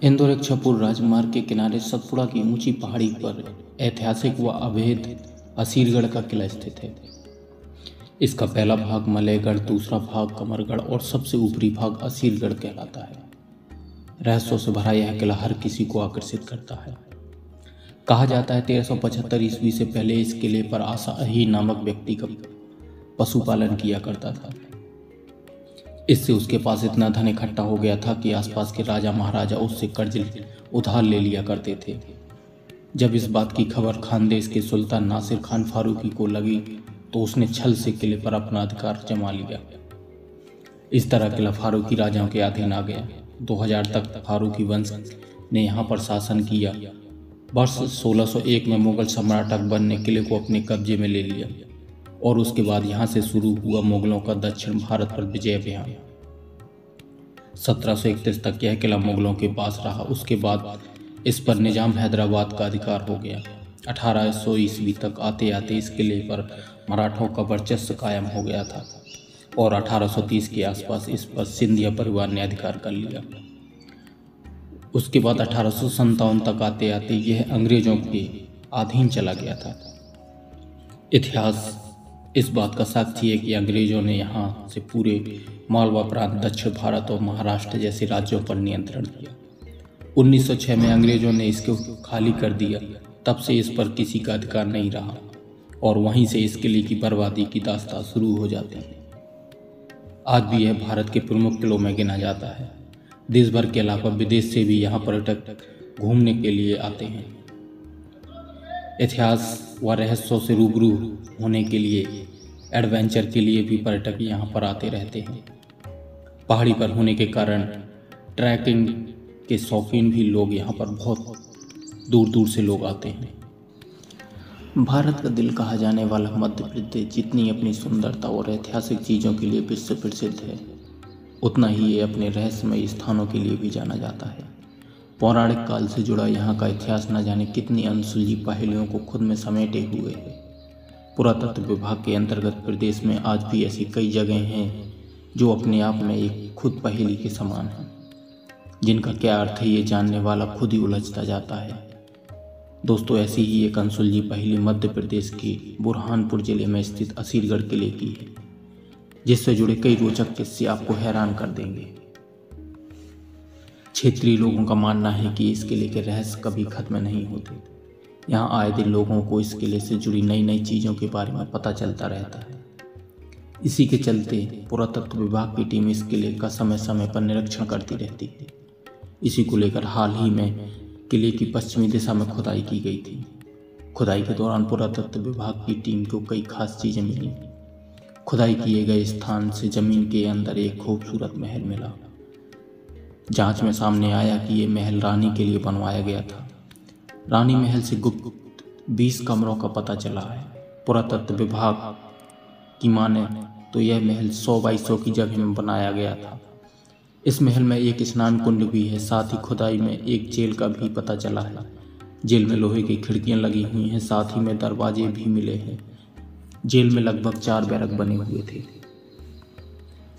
इंदौर इच्छापुर राजमार्ग के किनारे सतपुड़ा की ऊंची पहाड़ी पर ऐतिहासिक व अभेद असीरगढ़ का किला स्थित है। इसका पहला भाग मलयगढ़, दूसरा भाग कमरगढ़ और सबसे ऊपरी भाग असीरगढ़ कहलाता है। रहस्यों से भरा यह किला हर किसी को आकर्षित करता है। कहा जाता है 1375 ईस्वी से पहले इस किले पर आसा अही नामक व्यक्ति का पशुपालन किया करता था। इससे उसके पास इतना धन इकट्ठा हो गया था कि आसपास के राजा महाराजा उससे कर्ज उधार ले लिया करते थे। जब इस बात की खबर खानदेश के सुल्तान नासिर खान फारूकी को लगी तो उसने छल से किले पर अपना अधिकार जमा लिया। इस तरह किला फारूकी राजाओं के अधीन आ गया। 2000 तक फारूकी वंश ने यहाँ पर शासन किया। वर्ष 1601 में मुगल सम्राट अकबर ने किले को अपने कब्जे में ले लिया और उसके बाद यहाँ से शुरू हुआ मुगलों का दक्षिण भारत पर विजय अभियान। 1731 तक यह किला मुगलों के पास रहा। उसके बाद इस पर निजाम हैदराबाद का अधिकार हो गया। 1800 ईस्वी तक आते आते इस किले पर मराठों का वर्चस्व कायम हो गया था और 1830 के आसपास इस पर सिंधिया परिवार ने अधिकार कर लिया। उसके बाद 1857 तक आते आते यह अंग्रेजों के अधीन चला गया था। इतिहास इस बात का साक्षी है कि अंग्रेजों ने यहाँ से पूरे मालवा प्रांत, दक्षिण भारत और महाराष्ट्र जैसे राज्यों पर नियंत्रण किया। 1906 में अंग्रेजों ने इसको खाली कर दिया। तब से इस पर किसी का अधिकार नहीं रहा और वहीं से इस किले की बर्बादी की दास्तां शुरू हो जाती है। आज भी यह भारत के प्रमुख किलों में गिना जाता है। देश भर के अलावा विदेश से भी यहाँ पर्यटक घूमने के लिए आते हैं। इतिहास व रहस्यों से रूबरू होने के लिए, एडवेंचर के लिए भी पर्यटक यहाँ पर आते रहते हैं। पहाड़ी पर होने के कारण ट्रैकिंग के शौकीन भी लोग यहाँ पर बहुत दूर दूर से लोग आते हैं। भारत का दिल कहा जाने वाला मध्य प्रदेश जितनी अपनी सुंदरता और ऐतिहासिक चीज़ों के लिए विश्व प्रसिद्ध है, उतना ही ये अपने रहस्यमय स्थानों के लिए भी जाना जाता है। पौराणिक काल से जुड़ा यहाँ का इतिहास न जाने कितनी अनसुलझी पहेलियों को खुद में समेटे हुए है। पुरातत्व विभाग के अंतर्गत प्रदेश में आज भी ऐसी कई जगह हैं जो अपने आप में एक खुद पहेली के समान हैं, जिनका क्या अर्थ है ये जानने वाला खुद ही उलझता जाता है। दोस्तों, ऐसी ही एक अनसुलझी पहेली मध्य प्रदेश के बुरहानपुर जिले में स्थित असीरगढ़ किले की है, जिससे जुड़े कई रोचक किस्से आपको हैरान कर देंगे। क्षेत्रीय लोगों का मानना है कि इस किले के रहस्य कभी खत्म नहीं होते। यहाँ आए दिन लोगों को इस किले से जुड़ी नई नई चीज़ों के बारे में पता चलता रहता है। इसी के चलते पुरातत्व विभाग की टीम इस किले का समय समय पर निरीक्षण करती रहती है। इसी को लेकर हाल ही में किले की पश्चिमी दिशा में खुदाई की गई थी। खुदाई के दौरान पुरातत्व विभाग की टीम को कई खास चीज़ें मिली। खुदाई किए गए स्थान से जमीन के अंदर एक खूबसूरत महल मिला। जांच में सामने आया कि ये महल रानी के लिए बनवाया गया था। रानी महल से गुप्त 20 कमरों का पता चला है। पुरातत्व विभाग की माने तो यह महल 100 बाई 100 की जगह में बनाया गया था। इस महल में एक स्नान कुंड भी है। साथ ही खुदाई में एक जेल का भी पता चला है। जेल में लोहे की खिड़कियां लगी हुई हैं, साथ ही में दरवाजे भी मिले हैं। जेल में लगभग 4 बैरक बने हुए थे।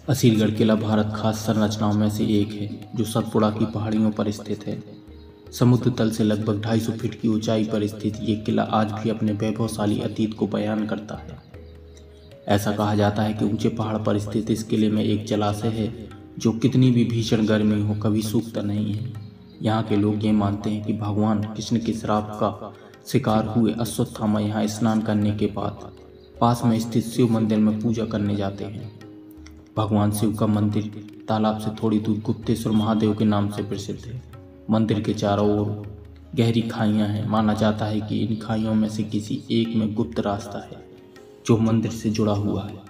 असीरगढ़ किला भारत खास संरचनाओं में से एक है जो सतपुड़ा की पहाड़ियों पर स्थित है। समुद्र तल से लगभग 250 फीट की ऊंचाई पर स्थित ये किला आज भी अपने वैभवशाली अतीत को बयान करता है। ऐसा कहा जाता है कि ऊंचे पहाड़ पर स्थित इस किले में एक जलाशय है जो कितनी भी भीषण गर्मी हो कभी सूखता नहीं है। यहाँ के लोग ये मानते हैं कि भगवान कृष्ण के श्राप का शिकार हुए अश्वत्थामा यहाँ स्नान करने के बाद पास में स्थित शिव मंदिर में पूजा करने जाते हैं। भगवान शिव का मंदिर तालाब से थोड़ी दूर गुप्तेश्वर महादेव के नाम से प्रसिद्ध है। मंदिर के चारों ओर गहरी खाइयां हैं। माना जाता है कि इन खाइयों में से किसी एक में गुप्त रास्ता है जो मंदिर से जुड़ा हुआ है।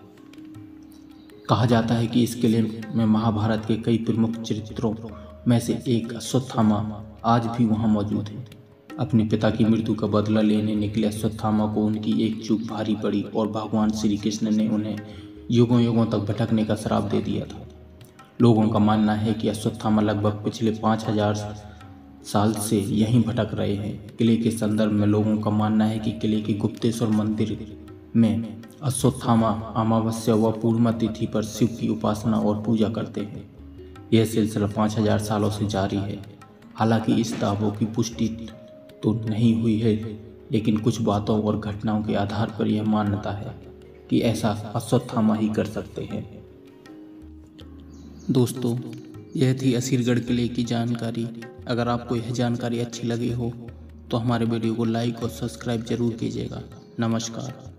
कहा जाता है कि इस किले में महाभारत के कई प्रमुख चरित्रों में से एक अश्वत्थामा आज भी वहां मौजूद है। अपने पिता की मृत्यु का बदला लेने निकले अश्वत्थामा को उनकी एक चूक भारी पड़ी और भगवान श्री कृष्ण ने उन्हें युगों युगों तक भटकने का श्राप दे दिया था। लोगों का मानना है कि अश्वत्थामा लगभग पिछले 5000 साल से यहीं भटक रहे हैं। किले के संदर्भ में लोगों का मानना है कि किले के गुप्तेश्वर मंदिर में अश्वत्थामा अमावस्या व पूर्णिमा तिथि पर शिव की उपासना और पूजा करते हैं। यह सिलसिला 5000 सालों से जारी है। हालांकि इस दावों की पुष्टि तो नहीं हुई है, लेकिन कुछ बातों और घटनाओं के आधार पर यह मान्यता है कि ऐसा अश्वत्थामा ही कर सकते हैं। दोस्तों, यह थी असीरगढ़ किले की जानकारी। अगर आपको यह जानकारी अच्छी लगी हो तो हमारे वीडियो को लाइक और सब्सक्राइब जरूर कीजिएगा। नमस्कार।